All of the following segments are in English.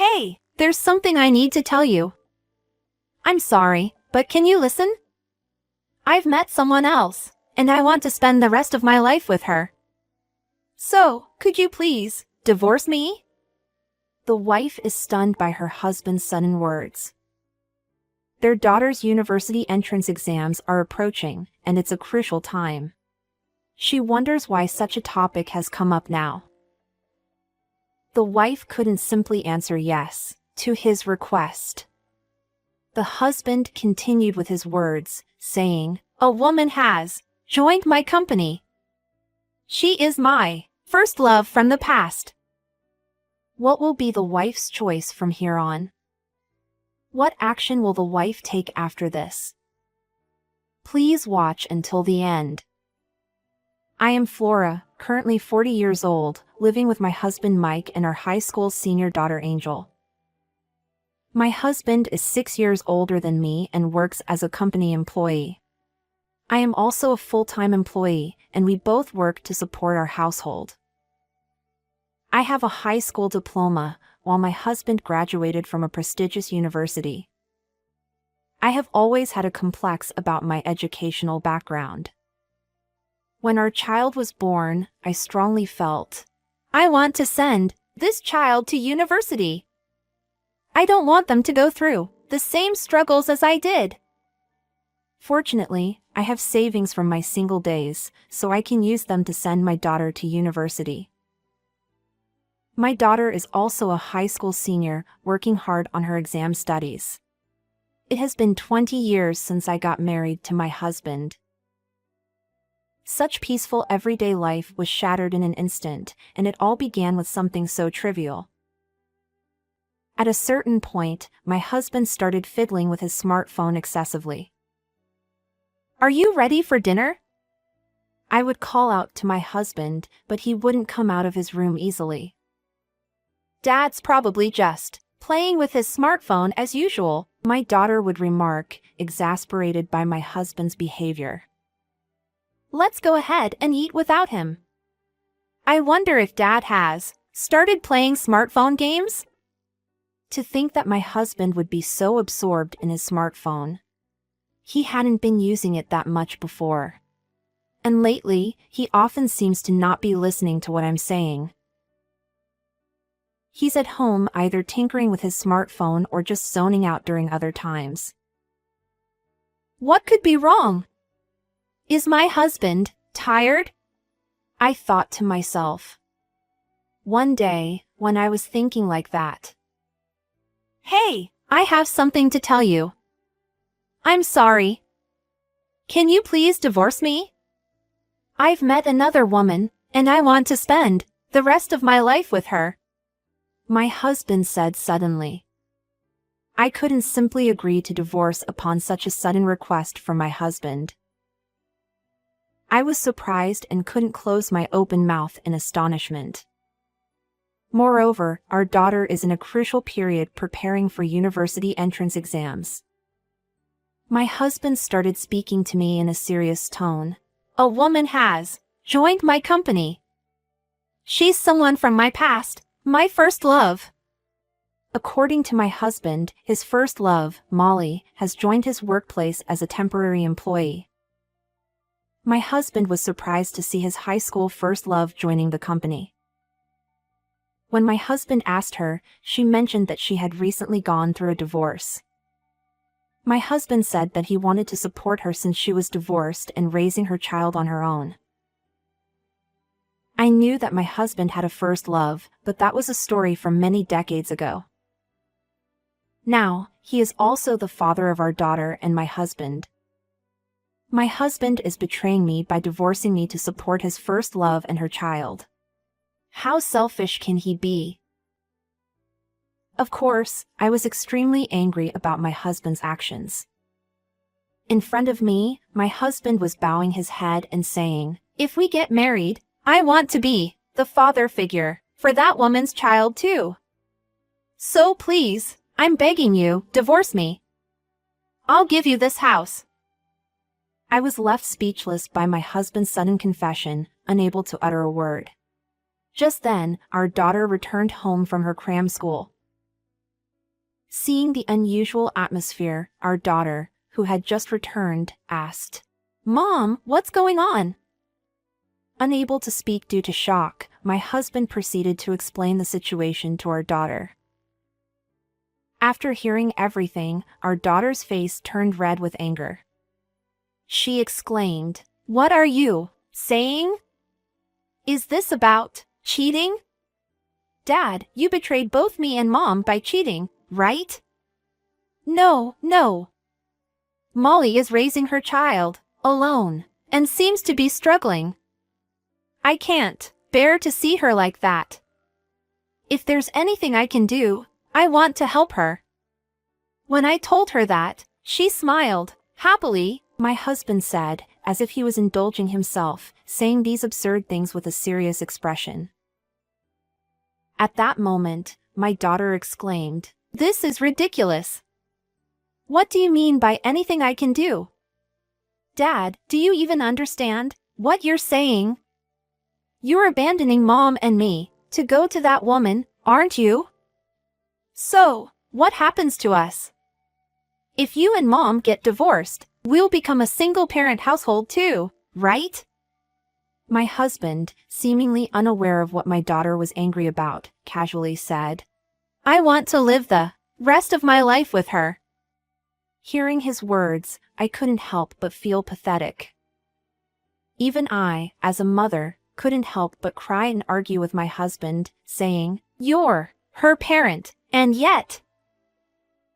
Hey, there's something I need to tell you. I'm sorry, but can you listen? I've met someone else, and I want to spend the rest of my life with her. So, could you please divorce me? The wife is stunned by her husband's sudden words. Their daughter's university entrance exams are approaching, and it's a crucial time. She wonders why such a topic has come up now. The wife couldn't simply answer yes to his request. The husband continued with his words, saying, "A woman has joined my company. She is my first love from the past." What will be the wife's choice from here on? What action will the wife take after this? Please watch until the end. I am Flora, currently 40 years old, living with my husband Mike and our high school senior daughter Angel. My husband is 6 years older than me and works as a company employee. I am also a full-time employee, and we both work to support our household. I have a high school diploma, while my husband graduated from a prestigious university. I have always had a complex about my educational background. When our child was born, I strongly felt, I want to send this child to university. I don't want them to go through the same struggles as I did. Fortunately, I have savings from my single days, so I can use them to send my daughter to university. My daughter is also a high school senior, working hard on her exam studies. It has been 20 years since I got married to my husband. Such peaceful everyday life was shattered in an instant, and it all began with something so trivial. At a certain point, my husband started fiddling with his smartphone excessively. "Are you ready for dinner?" I would call out to my husband, but he wouldn't come out of his room easily. "Dad's probably just playing with his smartphone as usual," my daughter would remark, exasperated by my husband's behavior. "Let's go ahead and eat without him. I wonder if Dad has started playing smartphone games?" To think that my husband would be so absorbed in his smartphone. He hadn't been using it that much before. And lately, he often seems to not be listening to what I'm saying. He's at home either tinkering with his smartphone or just zoning out during other times. What could be wrong? Is my husband tired? I thought to myself. One day, when I was thinking like that. Hey, I have something to tell you. I'm sorry. Can you please divorce me? I've met another woman, and I want to spend the rest of my life with her. My husband said suddenly. I couldn't simply agree to divorce upon such a sudden request from my husband. I was surprised and couldn't close my open mouth in astonishment. Moreover, our daughter is in a crucial period preparing for university entrance exams. My husband started speaking to me in a serious tone. "A woman has joined my company. She's someone from my past, my first love." According to my husband, his first love, Molly, has joined his workplace as a temporary employee. My husband was surprised to see his high school first love joining the company. When my husband asked her, she mentioned that she had recently gone through a divorce. My husband said that he wanted to support her since she was divorced and raising her child on her own. I knew that my husband had a first love, but that was a story from many decades ago. Now, he is also the father of our daughter and my husband. My husband is betraying me by divorcing me to support his first love and her child. How selfish can he be? Of course, I was extremely angry about my husband's actions. In front of me, my husband was bowing his head and saying, "If we get married, I want to be the father figure for that woman's child too. So please, I'm begging you, divorce me. I'll give you this house." I was left speechless by my husband's sudden confession, unable to utter a word. Just then, our daughter returned home from her cram school. Seeing the unusual atmosphere, our daughter, who had just returned, asked, "Mom, what's going on?" Unable to speak due to shock, my husband proceeded to explain the situation to our daughter. After hearing everything, our daughter's face turned red with anger. She exclaimed, "What are you saying? Is this about cheating? Dad, you betrayed both me and Mom by cheating, right?" No. Molly is raising her child, alone, and seems to be struggling. I can't bear to see her like that. If there's anything I can do, I want to help her. When I told her that, she smiled happily, my husband said, as if he was indulging himself, saying these absurd things with a serious expression. At that moment, my daughter exclaimed, "This is ridiculous. What do you mean by anything I can do? Dad, do you even understand what you're saying? You're abandoning Mom and me to go to that woman, aren't you? So, what happens to us? If you and Mom get divorced, we'll become a single-parent household too, right?" My husband, seemingly unaware of what my daughter was angry about, casually said, "I want to live the rest of my life with her." Hearing his words, I couldn't help but feel pathetic. Even I, as a mother, couldn't help but cry and argue with my husband, saying, "You're her parent, and yet..."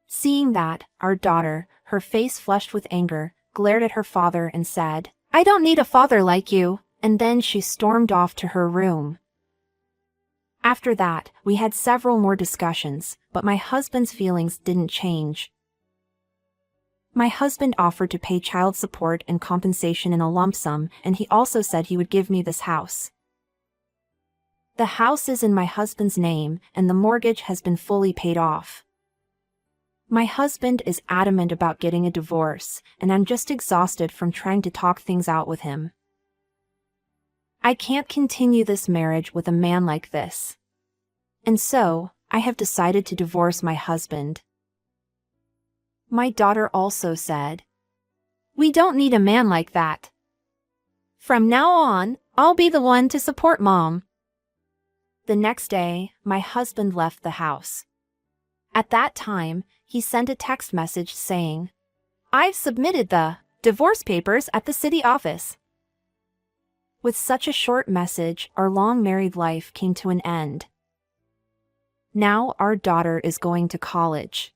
Seeing that, our daughter, her face flushed with anger, glared at her father and said, "I don't need a father like you," and then she stormed off to her room. After that, we had several more discussions, but my husband's feelings didn't change. My husband offered to pay child support and compensation in a lump sum, and he also said he would give me this house. The house is in my husband's name, and the mortgage has been fully paid off. My husband is adamant about getting a divorce, and I'm just exhausted from trying to talk things out with him. I can't continue this marriage with a man like this. And so, I have decided to divorce my husband. My daughter also said, "We don't need a man like that. From now on, I'll be the one to support Mom." The next day, my husband left the house. At that time, he sent a text message saying, "I've submitted the divorce papers at the city office." With such a short message, our long married life came to an end. Now our daughter is going to college.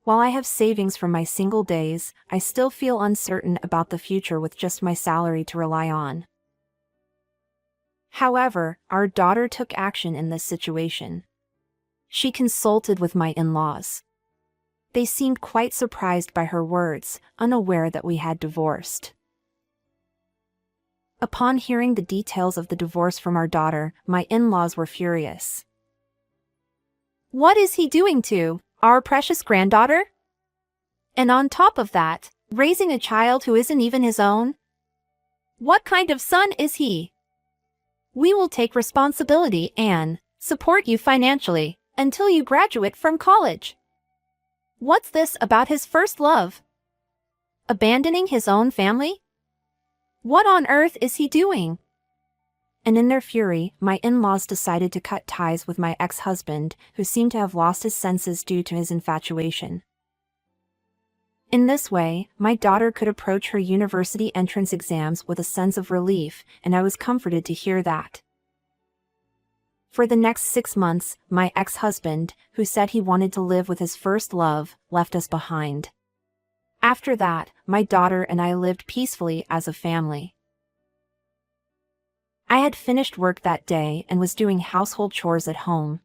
While I have savings from my single days, I still feel uncertain about the future with just my salary to rely on. However, our daughter took action in this situation. She consulted with my in-laws. They seemed quite surprised by her words, unaware that we had divorced. Upon hearing the details of the divorce from our daughter, my in-laws were furious. "What is he doing to our precious granddaughter? And on top of that, raising a child who isn't even his own? What kind of son is he? We will take responsibility and support you financially until you graduate from college. What's this about his first love? Abandoning his own family? What on earth is he doing?" And in their fury, my in-laws decided to cut ties with my ex-husband, who seemed to have lost his senses due to his infatuation. In this way, my daughter could approach her university entrance exams with a sense of relief, and I was comforted to hear that. For the next 6 months, my ex-husband, who said he wanted to live with his first love, left us behind. After that, my daughter and I lived peacefully as a family. I had finished work that day and was doing household chores at home.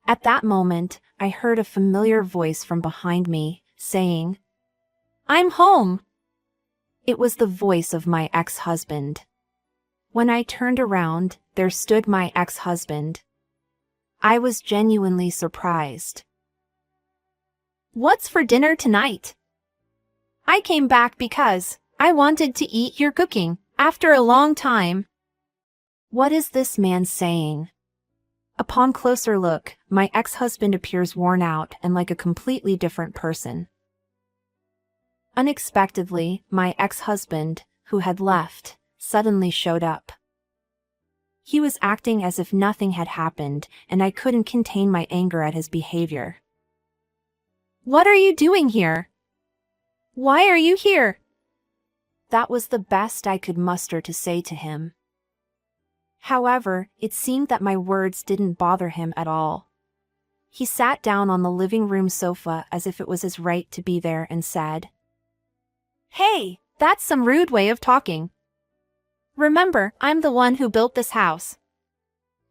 At that moment, I heard a familiar voice from behind me, saying, "I'm home." It was the voice of my ex-husband. When I turned around, there stood my ex-husband. I was genuinely surprised. "What's for dinner tonight?" "I came back because I wanted to eat your cooking after a long time." What is this man saying? Upon closer look, my ex-husband appears worn out and like a completely different person. Unexpectedly, my ex-husband, who had left, suddenly showed up. He was acting as if nothing had happened, and I couldn't contain my anger at his behavior. "What are you doing here? Why are you here?" That was the best I could muster to say to him. However, it seemed that my words didn't bother him at all. He sat down on the living room sofa as if it was his right to be there and said, "Hey, that's some rude way of talking. Remember, I'm the one who built this house.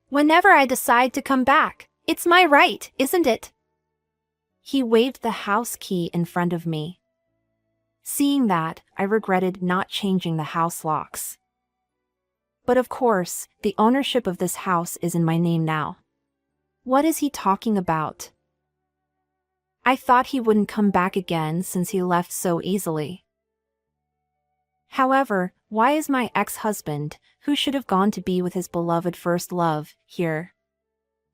Whenever I decide to come back, it's my right, isn't it?" He waved the house key in front of me. Seeing that, I regretted not changing the house locks. But of course, the ownership of this house is in my name now. What is he talking about? I thought he wouldn't come back again since he left so easily. However, why is my ex-husband, who should have gone to be with his beloved first love, here?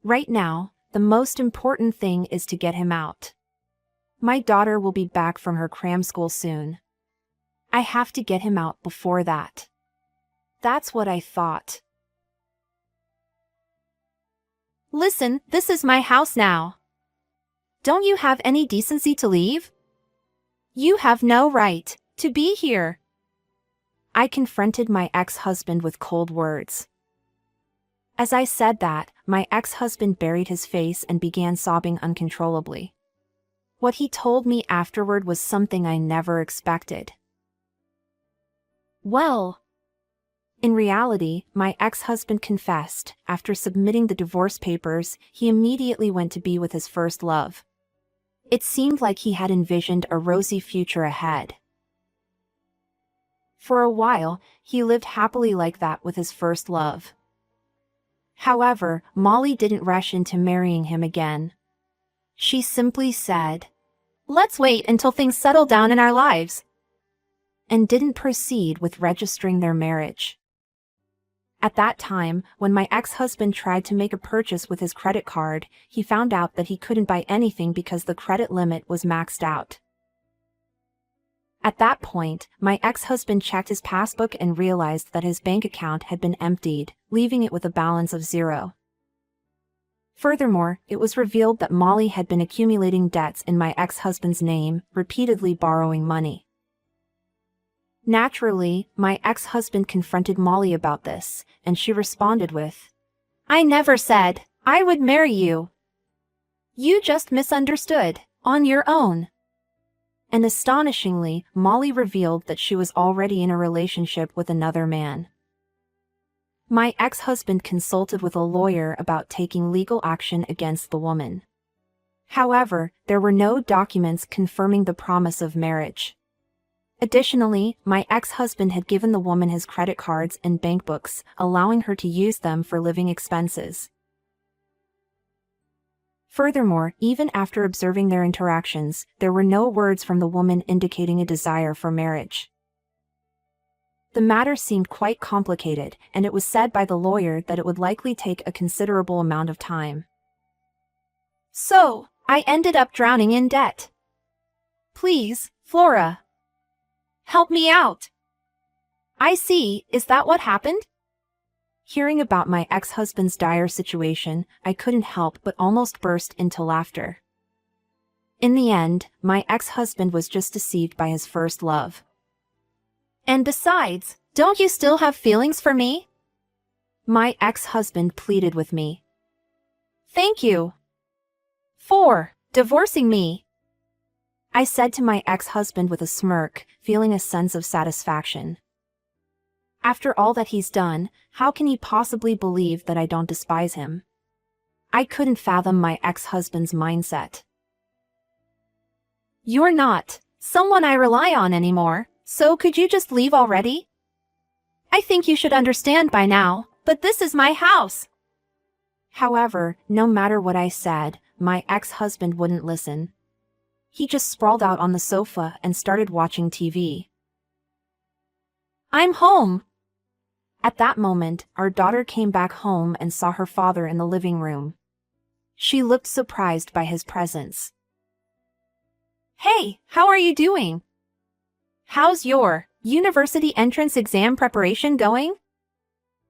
Right now, the most important thing is to get him out. My daughter will be back from her cram school soon. I have to get him out before that. That's what I thought. "Listen, this is my house now. Don't you have any decency to leave? You have no right to be here." I confronted my ex-husband with cold words. As I said that, my ex-husband buried his face and began sobbing uncontrollably. What he told me afterward was something I never expected. Well, in reality, my ex-husband confessed, after submitting the divorce papers, he immediately went to be with his first love. It seemed like he had envisioned a rosy future ahead. For a while, he lived happily like that with his first love. However, Molly didn't rush into marrying him again. She simply said, "Let's wait until things settle down in our lives," and didn't proceed with registering their marriage. At that time, when my ex-husband tried to make a purchase with his credit card, he found out that he couldn't buy anything because the credit limit was maxed out. At that point, my ex-husband checked his passbook and realized that his bank account had been emptied, leaving it with a balance of 0. Furthermore, it was revealed that Molly had been accumulating debts in my ex-husband's name, repeatedly borrowing money. Naturally, my ex-husband confronted Molly about this, and she responded with, "I never said I would marry you. You just misunderstood on your own." And astonishingly, Molly revealed that she was already in a relationship with another man. My ex-husband consulted with a lawyer about taking legal action against the woman. However, there were no documents confirming the promise of marriage. Additionally, my ex-husband had given the woman his credit cards and bank books, allowing her to use them for living expenses. Furthermore, even after observing their interactions, there were no words from the woman indicating a desire for marriage. The matter seemed quite complicated, and it was said by the lawyer that it would likely take a considerable amount of time. So, I ended up drowning in debt. Please, Flora, help me out. I see, is that what happened? Hearing about my ex-husband's dire situation, I couldn't help but almost burst into laughter. In the end, my ex-husband was just deceived by his first love. And besides, don't you still have feelings for me? My ex-husband pleaded with me. Thank you for divorcing me, I said to my ex-husband with a smirk, feeling a sense of satisfaction. After all that he's done, how can he possibly believe that I don't despise him? I couldn't fathom my ex-husband's mindset. You're not someone I rely on anymore, so could you just leave already? I think you should understand by now, but this is my house. However, no matter what I said, my ex-husband wouldn't listen. He just sprawled out on the sofa and started watching TV. I'm home, At that moment, our daughter came back home and saw her father in the living room. She looked surprised by his presence. "Hey, how are you doing? How's your university entrance exam preparation going?"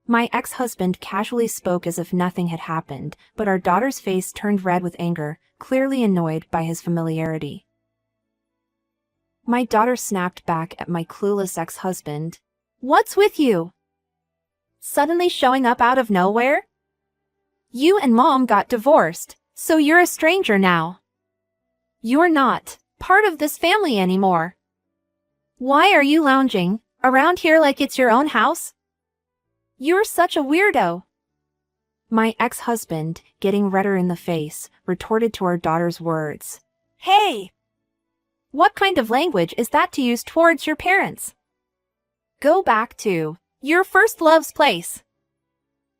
My ex-husband casually spoke as if nothing had happened, but our daughter's face turned red with anger, clearly annoyed by his familiarity. My daughter snapped back at my clueless ex-husband. "What's with you? Suddenly showing up out of nowhere? You and Mom got divorced, so you're a stranger now. You're not part of this family anymore. Why are you lounging around here like it's your own house? You're such a weirdo." My ex-husband, getting redder in the face, retorted to our daughter's words. "Hey! What kind of language is that to use towards your parents? Go back to your first love's place.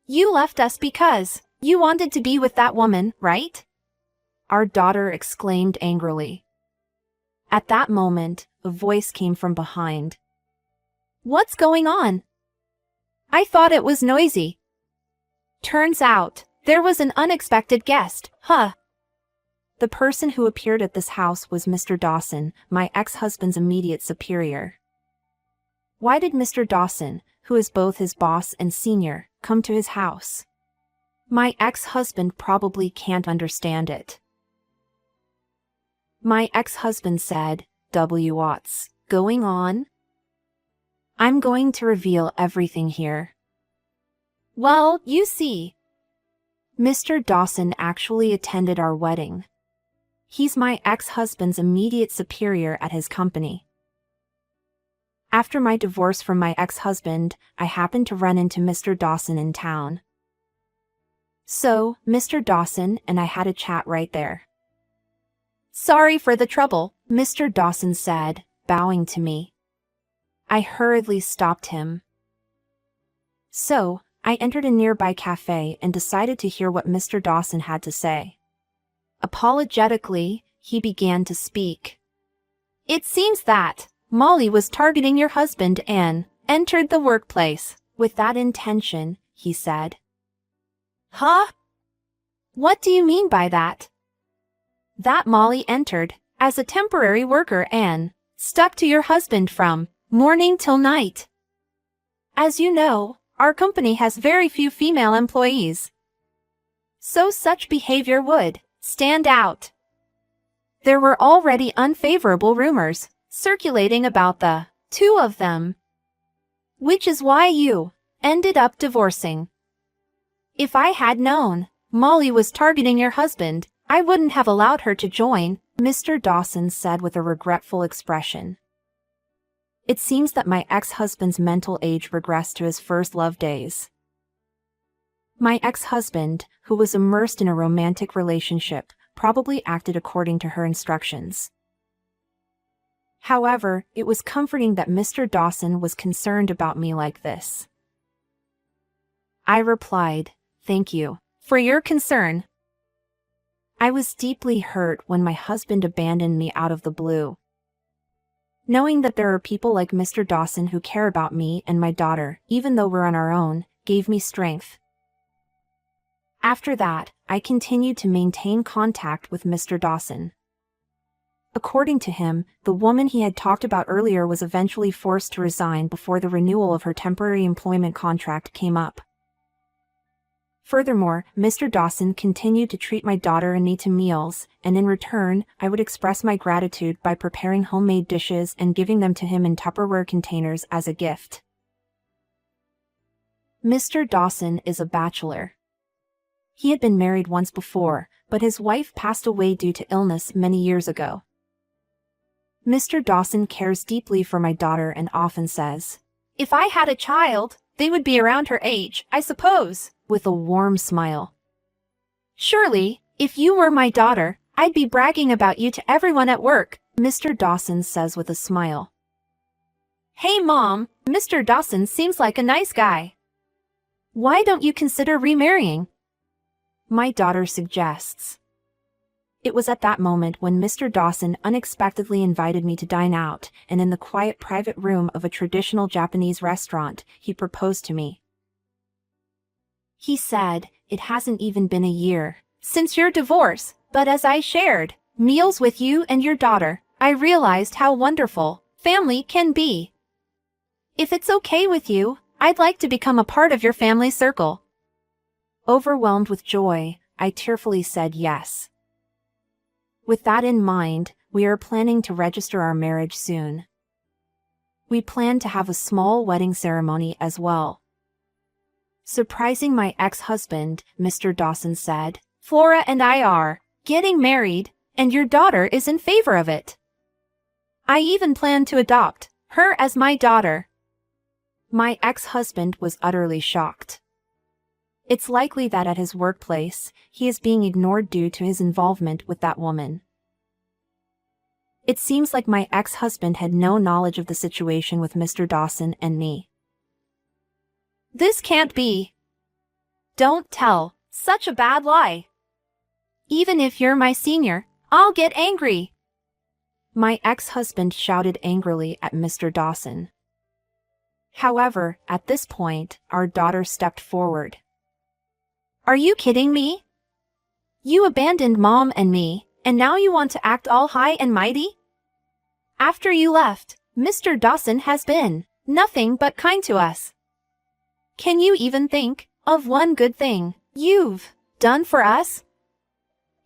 You left us because you wanted to be with that woman, right?" Our daughter exclaimed angrily. At that moment, a voice came from behind. "What's going on? I thought it was noisy. Turns out, there was an unexpected guest, huh?" The person who appeared at this house was Mr. Dawson, my ex-husband's immediate superior. Why did Mr. Dawson, who is both his boss and senior, come to his house? My ex-husband probably can't understand it. My ex-husband said, "What's going on?" I'm going to reveal everything here. Well, you see, Mr. Dawson actually attended our wedding. He's my ex-husband's immediate superior at his company. After my divorce from my ex-husband, I happened to run into Mr. Dawson in town. So, Mr. Dawson and I had a chat right there. "Sorry for the trouble," Mr. Dawson said, bowing to me. I hurriedly stopped him. So, I entered a nearby cafe and decided to hear what Mr. Dawson had to say. Apologetically, he began to speak. "It seems that Molly was targeting your husband and entered the workplace with that intention," he said. "Huh? What do you mean by that?" "That Molly entered as a temporary worker and stuck to your husband from morning till night. As you know, our company has very few female employees, so such behavior would stand out. There were already unfavorable rumors circulating about the two of them, which is why you ended up divorcing. If I had known Molly was targeting your husband, I wouldn't have allowed her to join," Mr. Dawson said with a regretful expression. It seems that my ex-husband's mental age regressed to his first love days. My ex-husband, who was immersed in a romantic relationship, probably acted according to her instructions. However, it was comforting that Mr. Dawson was concerned about me like this. I replied, "Thank you for your concern." I was deeply hurt when my husband abandoned me out of the blue. Knowing that there are people like Mr. Dawson who care about me and my daughter, even though we're on our own, gave me strength. After that, I continued to maintain contact with Mr. Dawson. According to him, the woman he had talked about earlier was eventually forced to resign before the renewal of her temporary employment contract came up. Furthermore, Mr. Dawson continued to treat my daughter and me to meals, and in return, I would express my gratitude by preparing homemade dishes and giving them to him in Tupperware containers as a gift. Mr. Dawson is a bachelor. He had been married once before, but his wife passed away due to illness many years ago. Mr. Dawson cares deeply for my daughter and often says, "If I had a child, they would be around her age, I suppose," with a warm smile. "Surely, if you were my daughter, I'd be bragging about you to everyone at work," Mr. Dawson says with a smile. "Hey Mom, Mr. Dawson seems like a nice guy. Why don't you consider remarrying?" my daughter suggests. It was at that moment when Mr. Dawson unexpectedly invited me to dine out, and in the quiet private room of a traditional Japanese restaurant, he proposed to me. He said, "It hasn't even been a year since your divorce, but as I shared meals with you and your daughter, I realized how wonderful family can be. If it's okay with you, I'd like to become a part of your family circle." Overwhelmed with joy, I tearfully said yes. With that in mind, we are planning to register our marriage soon. We plan to have a small wedding ceremony as well. Surprising my ex-husband, Mr. Dawson said, "Flora and I are getting married, and your daughter is in favor of it. I even plan to adopt her as my daughter." My ex-husband was utterly shocked. It's likely that at his workplace, he is being ignored due to his involvement with that woman. It seems like my ex-husband had no knowledge of the situation with Mr. Dawson and me. "This can't be. Don't tell such a bad lie. Even if you're my senior, I'll get angry." My ex-husband shouted angrily at Mr. Dawson. However, at this point, our daughter stepped forward. "Are you kidding me? You abandoned Mom and me, and now you want to act all high and mighty? After you left, Mr. Dawson has been nothing but kind to us. Can you even think of one good thing you've done for us?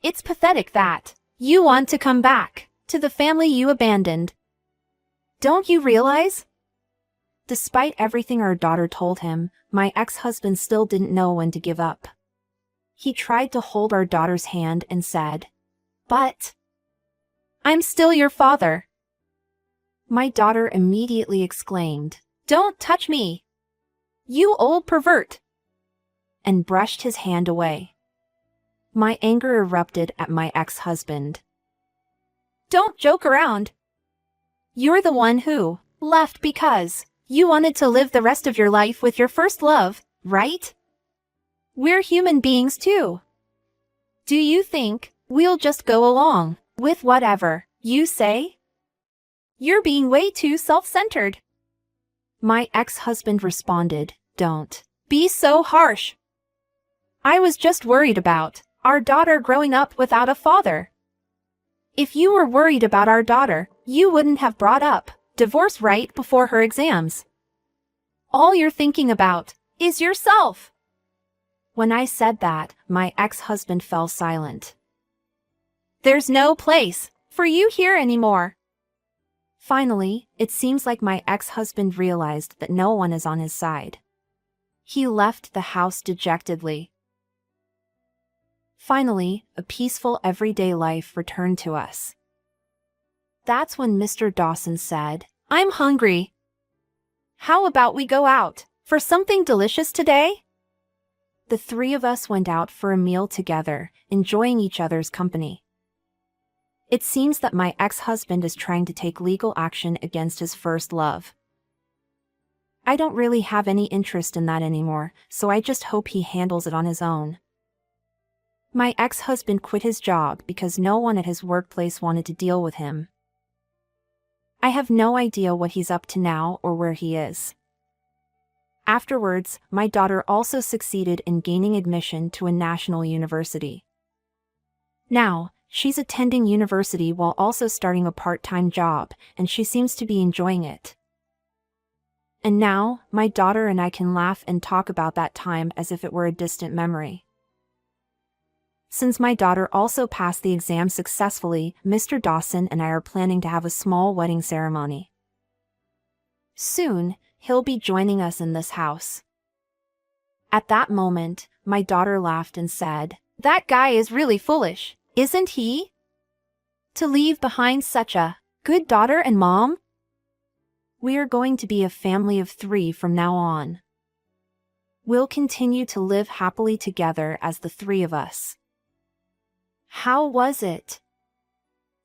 It's pathetic that you want to come back to the family you abandoned. Don't you realize?" Despite everything our daughter told him, my ex-husband still didn't know when to give up. He tried to hold our daughter's hand and said, "But I'm still your father." My daughter immediately exclaimed, "Don't touch me, you old pervert," and brushed his hand away. My anger erupted at my ex-husband. "Don't joke around. You're the one who left because you wanted to live the rest of your life with your first love, right? We're human beings too. Do you think we'll just go along with whatever you say? You're being way too self-centered." My ex-husband responded, "Don't be so harsh. I was just worried about our daughter growing up without a father. If you were worried about our daughter, you wouldn't have brought up divorce right before her exams. All you're thinking about is yourself." When I said that, my ex-husband fell silent. "There's no place for you here anymore." Finally, it seems like my ex-husband realized that no one is on his side. He left the house dejectedly. Finally, a peaceful everyday life returned to us. That's when Mr. Dawson said, "I'm hungry. How about we go out for something delicious today?" The three of us went out for a meal together, enjoying each other's company. It seems that my ex-husband is trying to take legal action against his first love. I don't really have any interest in that anymore, so I just hope he handles it on his own. My ex-husband quit his job because no one at his workplace wanted to deal with him. I have no idea what he's up to now or where he is. Afterwards, my daughter also succeeded in gaining admission to a national university. Now, she's attending university while also starting a part-time job, and she seems to be enjoying it. And now, my daughter and I can laugh and talk about that time as if it were a distant memory. Since my daughter also passed the exam successfully, Mr. Dawson and I are planning to have a small wedding ceremony. Soon, he'll be joining us in this house. At that moment, my daughter laughed and said, "That guy is really foolish, isn't he? To leave behind such a good daughter and mom? We are going to be a family of 3 from now on. We'll continue to live happily together as the 3 of us." How was it?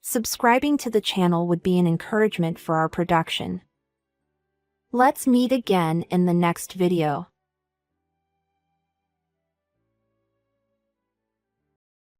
Subscribing to the channel would be an encouragement for our production. Let's meet again in the next video.